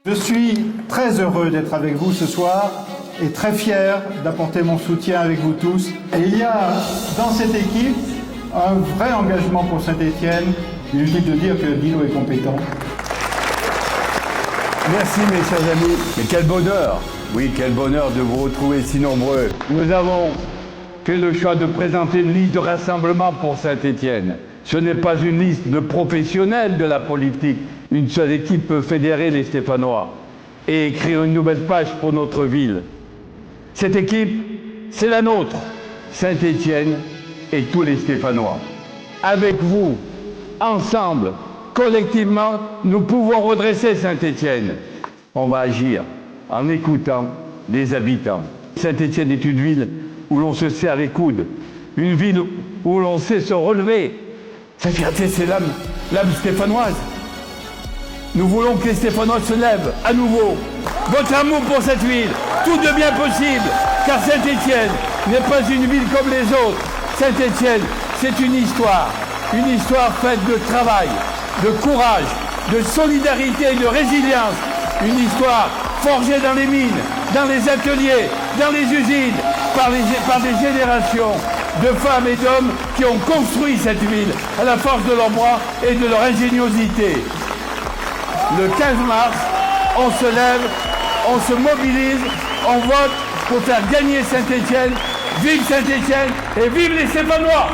Je suis très heureux d'être avec vous ce soir et très fier d'apporter mon soutien avec vous tous. Et il y a dans cette équipe un vrai engagement pour Saint-Étienne. Inutile de dire que Dino est compétent. Merci mes chers amis. Mais quel bonheur, oui, quel bonheur de vous retrouver si nombreux. Nous avons fait le choix de présenter une liste de rassemblement pour Saint-Étienne. Ce n'est pas une liste de professionnels de la politique. Une seule équipe peut fédérer les Stéphanois et écrire une nouvelle page pour notre ville. Cette équipe, c'est la nôtre, Saint-Étienne et tous les Stéphanois. Avec vous, ensemble, collectivement, nous pouvons redresser Saint-Étienne. On va agir en écoutant les habitants. Saint-Étienne est une ville où l'on se serre les coudes, une ville où l'on sait se relever. Sa fierté, c'est l'âme stéphanoise. Nous voulons que les Stéphanois se lèvent à nouveau. Votre amour pour cette ville, tout devient possible, car Saint-Étienne n'est pas une ville comme les autres. Saint-Étienne, c'est une histoire faite de travail, de courage, de solidarité et de résilience. Une histoire forgée dans les mines, dans les ateliers, dans les usines, par des générations de femmes et d'hommes qui ont construit cette ville à la force de leur bras et de leur ingéniosité. Le 15 mars, on se lève, on se mobilise, on vote pour faire gagner Saint-Étienne. Vive Saint-Étienne et vive les Stéphanois!